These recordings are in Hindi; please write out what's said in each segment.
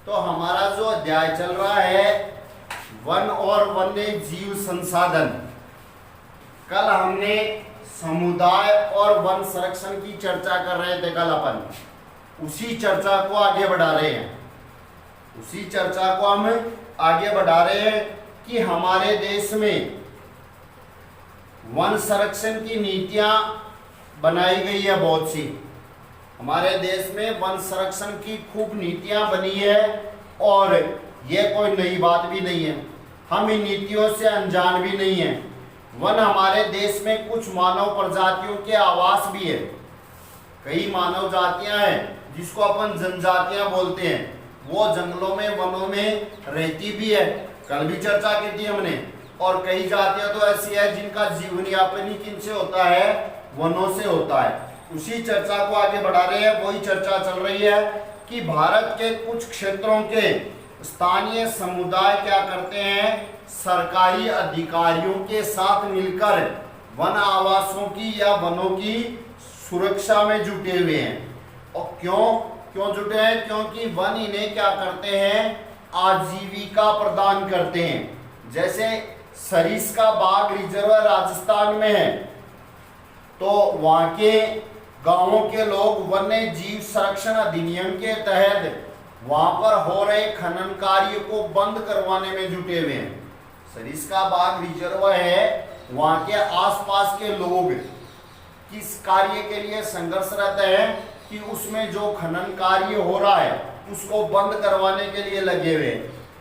तो हमारा जो अध्याय चल रहा है वन और वन्य जीव संसाधन, कल हमने समुदाय और वन संरक्षण की चर्चा कर रहे थे। कल अपन उसी चर्चा को आगे बढ़ा रहे हैं, उसी चर्चा को हम आगे बढ़ा रहे हैं कि हमारे देश में वन संरक्षण की नीतियां बनाई गई है बहुत सी। हमारे देश में वन संरक्षण की खूब नीतियां बनी है और ये कोई नई बात भी नहीं है, हम इन नीतियों से अनजान भी नहीं है। वन हमारे देश में कुछ मानव प्रजातियों के आवास भी है। कई मानव जातियां हैं जिसको अपन जनजातियां बोलते हैं, वो जंगलों में वनों में रहती भी है, कल भी चर्चा की थी हमने। और कई जातियां तो ऐसी है जिनका जीवन यापन ही किनसे होता है, वनों से होता है। उसी चर्चा को आगे बढ़ा रहे हैं। वही चर्चा चल रही है कि भारत के कुछ क्षेत्रों के स्थानीय समुदाय क्या करते हैं, सरकारी अधिकारियों के साथ मिलकर वन आवासों की या वनों की सुरक्षा में जुटे हुए हैं। और क्यों जुटे हैं? क्योंकि वन इन्हें क्या करते हैं, आजीविका प्रदान करते हैं। जैसे सरिस्का बाघ रिजर्व राजस्थान में है, तो वहां के गांवों के लोग वन्य जीव संरक्षण अधिनियम के तहत वहां पर हो रहे खनन कार्य को बंद करवाने में जुटे हुए हैं। सरिस्का बाघ रिजर्व है, वहां के आसपास के लोग किस कार्य के लिए संघर्षरत है कि उसमें जो खनन कार्य हो रहा है उसको बंद करवाने के लिए लगे हुए।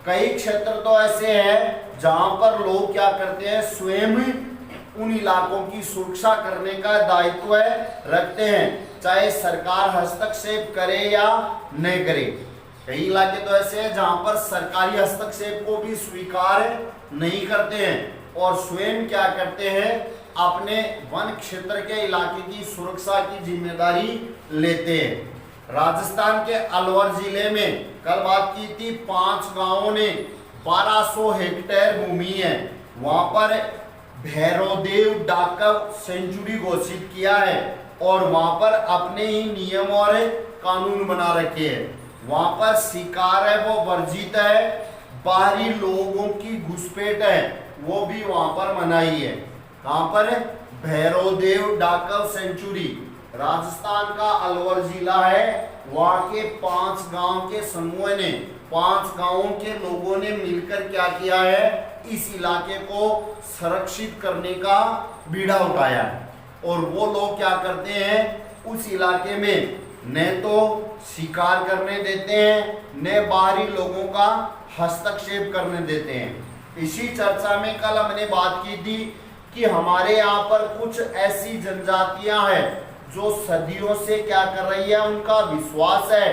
कई क्षेत्र तो ऐसे हैं जहां पर लोग क्या करते हैं, स्वयं उन इलाकों की सुरक्षा करने का दायित्व रखते हैं, चाहे सरकार हस्तक्षेप करे या न करे। कई इलाके तो ऐसे हैं जहां पर सरकारी हस्तक्षेप को भी स्वीकार नहीं करते हैं और स्वयं क्या करते हैं, अपने वन क्षेत्र के इलाके की सुरक्षा की जिम्मेदारी लेते हैं। राजस्थान के अलवर जिले में कल बात की थी, 5 गांवों ने 1200 हेक्टेयर भूमि है, वहां पर भैरवदेव डाकव सेंचुरी घोषित किया है और वहां पर अपने ही नियम और कानून बना रखे हैं। वहां पर शिकार है वो वर्जित है, बाहरी लोगों की घुसपैठ है वो भी वहां पर मनाही है। कहां पर? भैरवदेव डाकव सेंचुरी, राजस्थान का अलवर जिला है। वहां के 5 गांव के समूह ने, 5 गांवों के लोगों ने मिलकर क्या किया है, इस इलाके को संरक्षित करने का बीड़ा उठाया। और वो लोग क्या करते हैं, उस इलाके में न तो शिकार करने देते हैं, न बाहरी लोगों का हस्तक्षेप करने देते हैं। इसी चर्चा में कल हमने बात की थी कि हमारे यहाँ पर कुछ ऐसी जनजातियां हैं जो सदियों से क्या कर रही है, उनका विश्वास है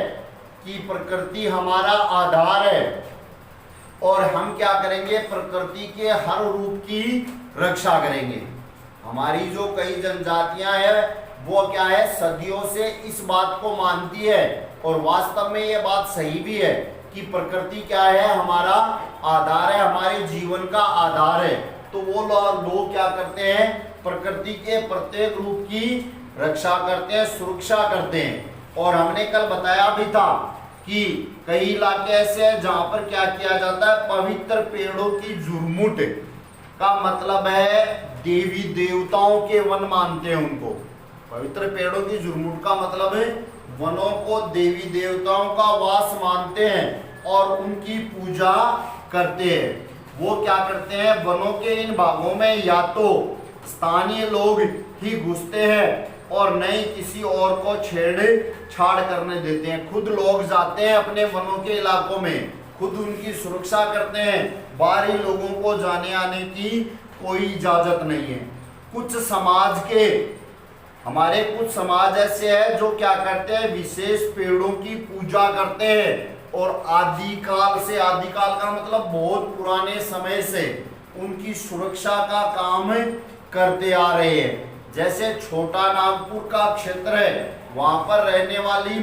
कि प्रकृति हमारा आधार है और हम क्या करेंगे, प्रकृति के हर रूप की रक्षा करेंगे। हमारी जो कई जनजातियां हैं वो क्या है, सदियों से इस बात को मानती है और वास्तव में ये बात सही भी है कि प्रकृति क्या है, हमारा आधार है, हमारे जीवन का आधार है। तो वो लोग क्या करते हैं, प्रकृति के प्रत्येक रूप की रक्षा करते हैं, सुरक्षा करते हैं। और हमने कल बताया भी था कि कई इलाके ऐसे हैं जहां पर क्या किया जाता है, पवित्र पेड़ों की झुरमुट का मतलब है देवी देवताओं के वन मानते हैं उनको। पवित्र पेड़ों की झुरमुट का मतलब है वनों को देवी देवताओं का वास मानते हैं और उनकी पूजा करते हैं। वो क्या करते हैं, वनों के इन भागों में या तो स्थानीय लोग ही घुसते हैं और न ही किसी और को छेड़छाड़ करने देते हैं। खुद लोग जाते हैं अपने वनों के इलाकों में, खुद उनकी सुरक्षा करते हैं, बाहरी लोगों को जाने आने की कोई इजाजत नहीं है। कुछ समाज के, हमारे कुछ समाज ऐसे हैं जो क्या करते हैं, विशेष पेड़ों की पूजा करते हैं और आदिकाल से, आदिकाल का मतलब बहुत पुराने समय से, उनकी सुरक्षा का काम करते आ रहे हैं। जैसे छोटा नागपुर का क्षेत्र है, वहां पर रहने वाली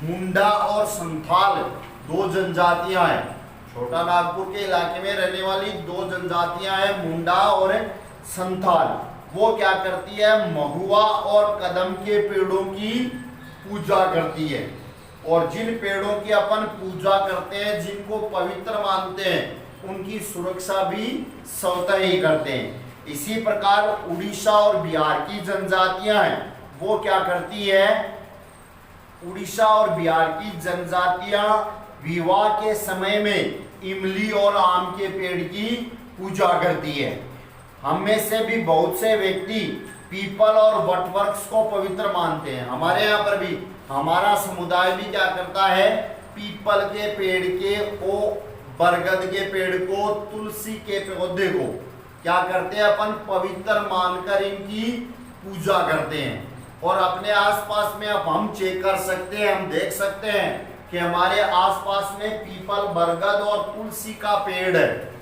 मुंडा और संथाल 2 जनजातियां हैं। छोटा नागपुर के इलाके में रहने वाली 2 जनजातियां हैं, मुंडा और संथाल। वो क्या करती है, महुआ और कदम के पेड़ों की पूजा करती है। और जिन पेड़ों की अपन पूजा करते हैं, जिनको पवित्र मानते हैं, उनकी सुरक्षा भी स्वतः ही करते हैं। इसी प्रकार उड़ीसा और बिहार की जनजातियां हैं, वो क्या करती है, उड़ीसा और बिहार की जनजातियां विवाह के समय में इमली और आम के पेड़ की पूजा करती है। हम में से भी बहुत से व्यक्ति पीपल और वटवृक्ष को पवित्र मानते हैं। हमारे यहाँ पर भी हमारा समुदाय भी क्या करता है, पीपल के पेड़ के ओ बरगद के पेड़ को, तुलसी के पौधे को क्या करते हैं, अपन पवित्र मानकर इनकी पूजा करते हैं। और अपने आसपास में अब हम चेक कर सकते हैं, हम देख सकते हैं कि हमारे आसपास में पीपल, बरगद और तुलसी का पेड़ है,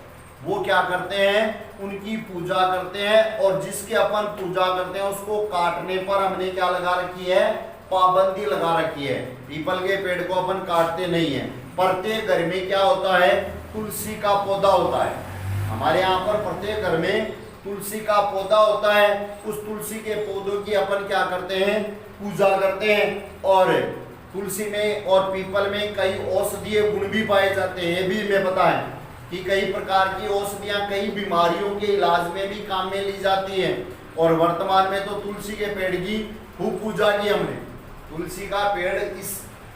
वो क्या करते हैं, उनकी पूजा करते हैं। और जिसके अपन पूजा करते हैं उसको काटने पर हमने क्या लगा रखी है, पाबंदी लगा रखी है। पीपल के पेड़ को अपन काटते नहीं है। प्रत्येक घर में क्या होता है, तुलसी का पौधा होता है। हमारे यहाँ पर प्रत्येक घर में तुलसी का पौधा होता है। उस तुलसी के पौधों की अपन क्या करते हैं, पूजा करते हैं। और तुलसी में और पीपल में कई औषधीय गुण भी पाए जाते हैं। ये भी हमें पता है कि कई प्रकार की औषधियां कई बीमारियों के इलाज में भी काम में ली जाती है। और वर्तमान में तो तुलसी के पेड़ की खूब पूजा की हमने। तुलसी का पेड़ इस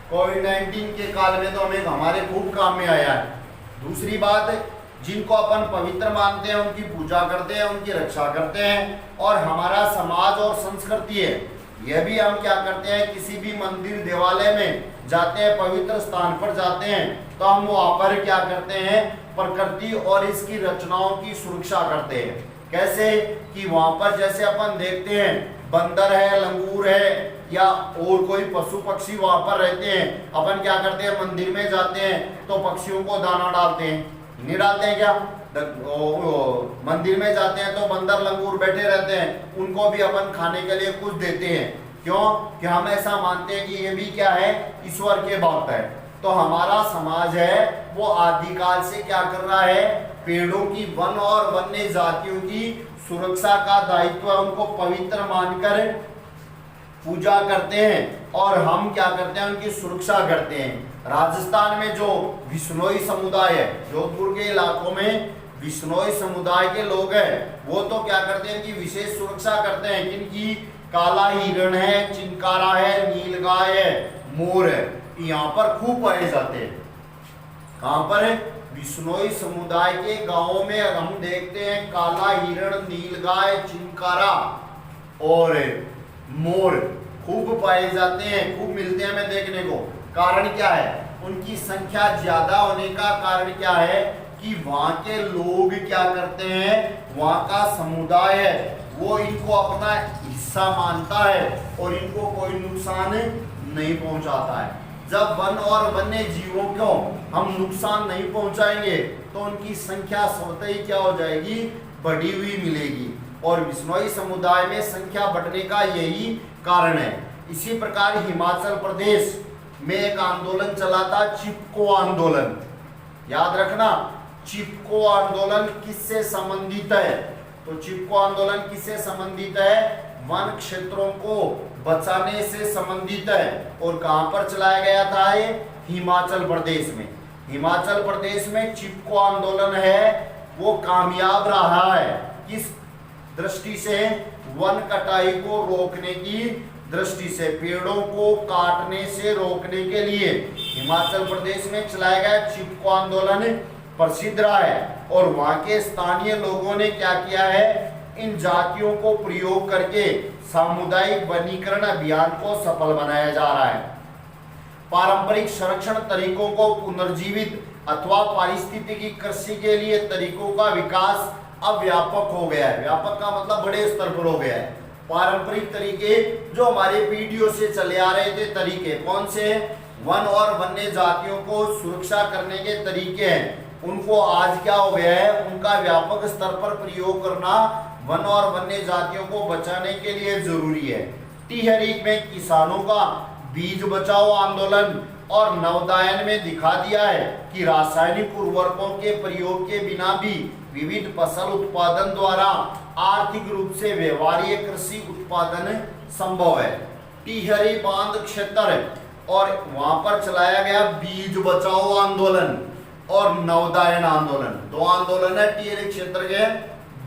कोविड-19 के काल में तो हमें हमारे खूब काम में आया है। दूसरी बात, जिनको अपन पवित्र मानते हैं उनकी पूजा करते हैं, उनकी रक्षा करते हैं। और हमारा समाज और संस्कृति है, यह भी हम क्या करते हैं, किसी भी मंदिर देवालय में जाते हैं, पवित्र स्थान पर जाते हैं, तो हम वहाँ पर क्या करते हैं, प्रकृति और इसकी रचनाओं की सुरक्षा करते हैं। कैसे कि वहाँ पर जैसे अपन देखते हैं बंदर है, लंगूर है या और कोई पशु पक्षी वहाँ पर रहते हैं, अपन क्या करते हैं, मंदिर में जाते हैं तो पक्षियों को दाना डालते हैं, नहीं डालते हैं क्या? मंदिर में जाते हैं तो बंदर लंगूर बैठे रहते हैं, उनको भी अपन खाने के लिए कुछ देते हैं। क्यों? कि हम ऐसा मानते हैं कि ये भी क्या है, ईश्वर के भक्त है। तो हमारा समाज है वो आदिकाल से क्या कर रहा है, पेड़ों की, वन और वन्य जातियों की सुरक्षा का दायित्व, उनको पवित्र मानकर पूजा करते हैं। और हम क्या करते हैं, उनकी सुरक्षा करते हैं। राजस्थान में जो बिश्नोई समुदाय है, जोधपुर के इलाकों में बिश्नोई समुदाय के लोग हैं, वो तो क्या करते हैं कि विशेष सुरक्षा करते हैं। किनकी? काला हिरण है, चिंकारा है, नीलगाय है, मोर है, यहाँ पर खूब पाए जाते हैं। कहाँ पर है? बिश्नोई समुदाय के गांवों में हम देखते हैं काला हिरण, नीलगाय, चिंकारा और मोर खूब पाए जाते हैं, खूब मिलते हैं हमें देखने को। कारण क्या है? उनकी संख्या ज्यादा होने का कारण क्या है कि वहां के लोग क्या करते हैं, वहां का समुदाय है वो इनको अपना हिस्सा मानता है और इनको कोई नुकसान नहीं पहुंचाता है। जब वन और वन्य जीवों को हम नुकसान नहीं पहुंचाएंगे तो उनकी संख्या स्वतः ही क्या हो जाएगी, बढ़ी हुई मिलेगी। और बिश्नोई समुदाय में संख्या बढ़ने का यही कारण है। इसी प्रकार हिमाचल प्रदेश में एक आंदोलन चला था, चिपको आंदोलन। याद रखना, चिपको आंदोलन किससे संबंधित है? तो चिपको आंदोलन किससे संबंधित है? वन क्षेत्रों को बचाने से संबंधित है। और कहां पर चलाया गया था ये? हिमाचल प्रदेश में। हिमाचल प्रदेश में चिपको आंदोलन है वो कामयाब रहा है। किस दृष्टि से? वन कटाई को रोकने की दृष्टि से, पेड़ों को काटने से रोकने के लिए हिमाचल प्रदेश में चलाया गया चिपको आंदोलन प्रसिद्ध रहा है। और वहां के स्थानीय लोगों ने क्या किया है, इन जातियों को प्रयोग करके सामुदायिक वनीकरण अभियान को सफल बनाया जा रहा है। पारंपरिक संरक्षण तरीकों को पुनर्जीवित अथवा पारिस्थितिकी कृषि के लिए तरीकों का विकास अब व्यापक हो गया है। व्यापक का मतलब बड़े स्तर पर हो गया है। पारंपरिक तरीके जो हमारे पीढ़ियों से चले आ रहे थे तरीके कौन से हैं? वन और वन्य जातियों को सुरक्षा करने के तरीके हैं, उनको आज क्या हो गया है, उनका व्यापक स्तर पर प्रयोग करना वन और वन्य जातियों को बचाने के लिए जरूरी है। टिहरी में किसानों का बीज बचाओ आंदोलन और नवोदयन में दिखा दिया है कि रासायनिक उर्वरकों के प्रयोग के बिना भी विविध फसल उत्पादन द्वारा आर्थिक रूप से व्यवहार्य कृषि उत्पादन संभव है। टिहरी बांध क्षेत्र और वहां पर चलाया गया बीज बचाओ आंदोलन और नवोदायन आंदोलन। दो आंदोलन है टिहरी क्षेत्र के,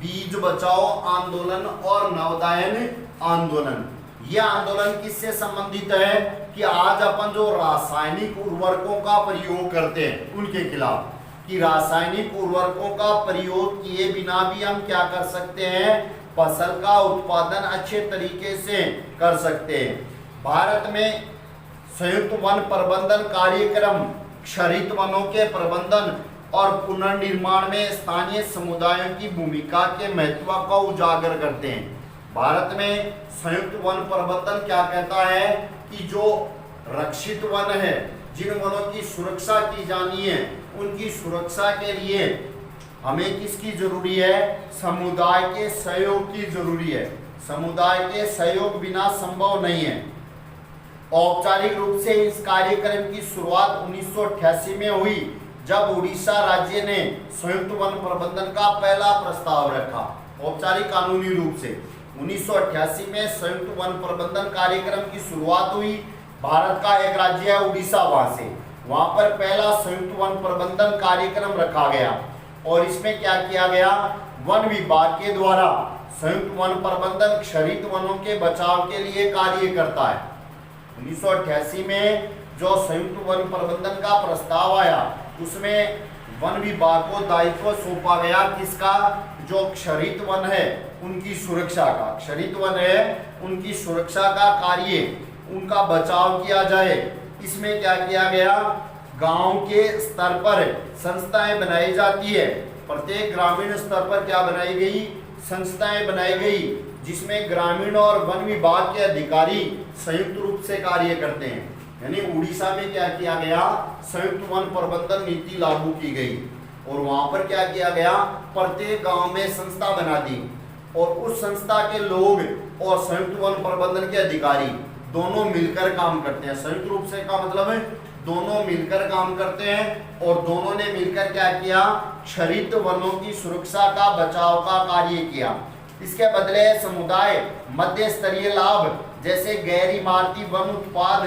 बीज बचाओ आंदोलन और नवोदायन आंदोलन। यह आंदोलन किससे संबंधित है कि आज अपन जो रासायनिक उर्वरकों का प्रयोग करते हैं उनके खिलाफ, कि रासायनिक उर्वरकों का प्रयोग किए बिना भी हम क्या कर सकते हैं, फसल का उत्पादन अच्छे तरीके से कर सकते हैं। भारत में संयुक्त वन प्रबंधन कार्यक्रम क्षरित वनों के प्रबंधन और पुनर्निर्माण में स्थानीय समुदायों की भूमिका के महत्व को उजागर करते हैं। भारत में संयुक्त वन प्रबंधन क्या कहता है कि जो रक्षित वन है, जिन वनों की सुरक्षा की जानी है, उनकी सुरक्षा के लिए हमें किसकी जरूरी है, समुदाय के सहयोग की जरूरी है। समुदाय के सहयोग बिना संभव नहीं है। औपचारिक रूप से इस कार्यक्रम की शुरुआत 1988 में हुई, जब उड़ीसा राज्य ने संयुक्त वन प्रबंधन का पहला प्रस्ताव रखा। औपचारिक कानूनी रूप से 1988 में संयुक्त वन प्रबंधन कार्यक्रम की शुरुआत हुई। भारत का एक राज्य है उड़ीसा, वहां पर पहला संयुक्त वन प्रबंधन कार्यक्रम रखा गया और इसमें क्या किया गया, वन विभाग के द्वारा संयुक्त वन प्रबंधन क्षरित वनों के बचाव के लिए कार्य करता है। 1988 में जो संयुक्त वन प्रबंधन का प्रस्ताव आया, उसमें वन विभाग को दायित्व सौंपा गया किसका, जो क्षरित वन है उनकी सुरक्षा का। क्षरित वन है उनकी सुरक्षा का कार्य, उनका बचाव किया जाए। इसमें क्या किया गया, गांव के स्तर पर संस्थाएं बनाई जाती है। प्रत्येक ग्रामीण स्तर पर क्या बनाई गई, संस्थाएं बनाई गई, जिसमें ग्रामीण और वन विभाग के अधिकारी संयुक्त रूप से कार्य करते हैं। यानी उड़ीसा में क्या किया गया, संयुक्त वन प्रबंधन नीति लागू की गई और वहां पर क्या किया गया, प्रत्येक गांव में संस्था बना दी और उस संस्था के लोग और संयुक्त वन प्रबंधन के अधिकारी दोनों मिलकर काम करते हैं। संयुक्त रूप से का मतलब है दोनों मिलकर काम करते हैं और दोनों ने मिलकर क्या किया, क्षरित वनों की सुरक्षा का बचाव का कार्य किया। इसके बदले समुदाय मध्य स्तरीय लाभ जैसे गैर इमारती वन उत्पाद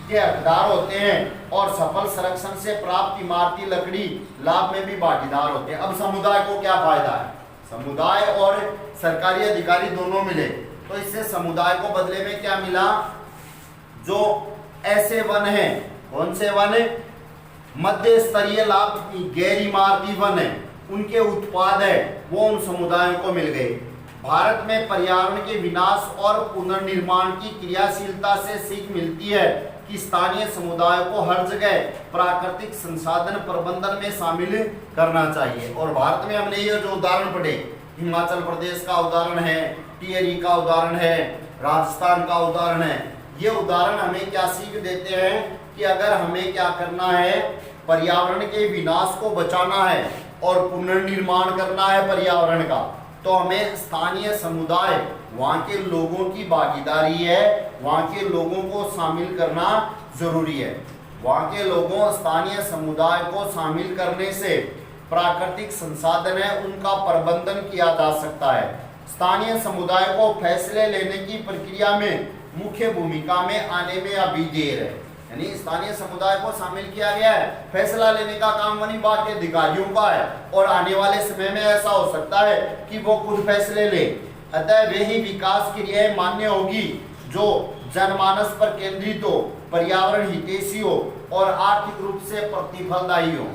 के हकदार होते हैं और सफल संरक्षण से प्राप्त इमारती लकड़ी लाभ में भी भागीदार होते हैं। अब समुदाय को क्या फायदा है, समुदाय और सरकारी अधिकारी दोनों मिले तो इससे समुदाय को बदले में क्या मिला, जो ऐसे वन हैं, कौन से वन है, मध्य स्तरीय लाभ गैर इमारती वन है, उनके उत्पाद है वो उन समुदायों को मिल गए। भारत में पर्यावरण के विनाश और पुनर्निर्माण की क्रियाशीलता से सीख मिलती है कि स्थानीय समुदायों को हर जगह प्राकृतिक संसाधन प्रबंधन में शामिल करना चाहिए। और भारत में हमने ये जो उदाहरण पढ़े, हिमाचल प्रदेश का उदाहरण है, टिहरी का उदाहरण है, राजस्थान का उदाहरण है, ये उदाहरण हमें क्या सीख देते हैं कि अगर हमें क्या करना है, पर्यावरण के विनाश को बचाना है और पुनर्निर्माण करना है पर्यावरण का, तो हमें स्थानीय समुदाय, वहाँ के लोगों की भागीदारी है, वहाँ के लोगों को शामिल करना जरूरी है। वहाँ के लोगों, स्थानीय समुदाय को शामिल करने से प्राकृतिक संसाधन है उनका प्रबंधन किया जा सकता है। स्थानीय समुदाय को फैसले लेने की प्रक्रिया में मुख्य भूमिका में आने में अभी देर है। यानी स्थानीय समुदाय को शामिल किया गया है, फैसला लेने का काम वन विभाग के अधिकारियों का है और आने वाले समय में ऐसा हो सकता है कि वो खुद फैसले ले। अतः वे ही विकास क्रियाएं मान्य होगी जो जनमानस पर केंद्रित हो, पर्यावरण हितैषी हो और आर्थिक रूप से प्रतिफलदायी हो।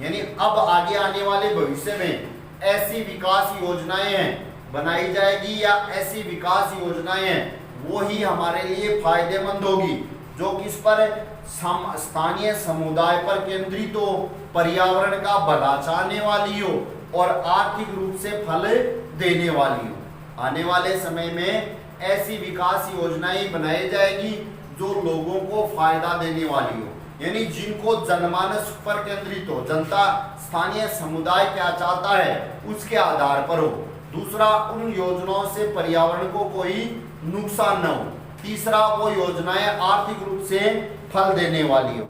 यानी अब आगे आने वाले भविष्य में ऐसी विकास योजनाएं बनाई जाएगी या ऐसी विकास योजनाएं हैं वो ही हमारे लिए फायदेमंद होगी, जो किस पर, स्थानीय समुदाय पर केंद्रित हो, पर्यावरण का भला चाहने वाली हो और आर्थिक रूप से फल देने वाली हो। आने वाले समय में ऐसी विकास योजनाएं बनाई जाएगी जो लोगों को फायदा देने वाली हो, यानी जिनको जनमानस पर केंद्रित हो, जनता, स्थानीय समुदाय क्या चाहता है उसके आधार पर हो। दूसरा, उन योजनाओं से पर्यावरण को कोई नुकसान न हो। तीसरा, वो योजनाएं आर्थिक रूप से फल देने वाली हो।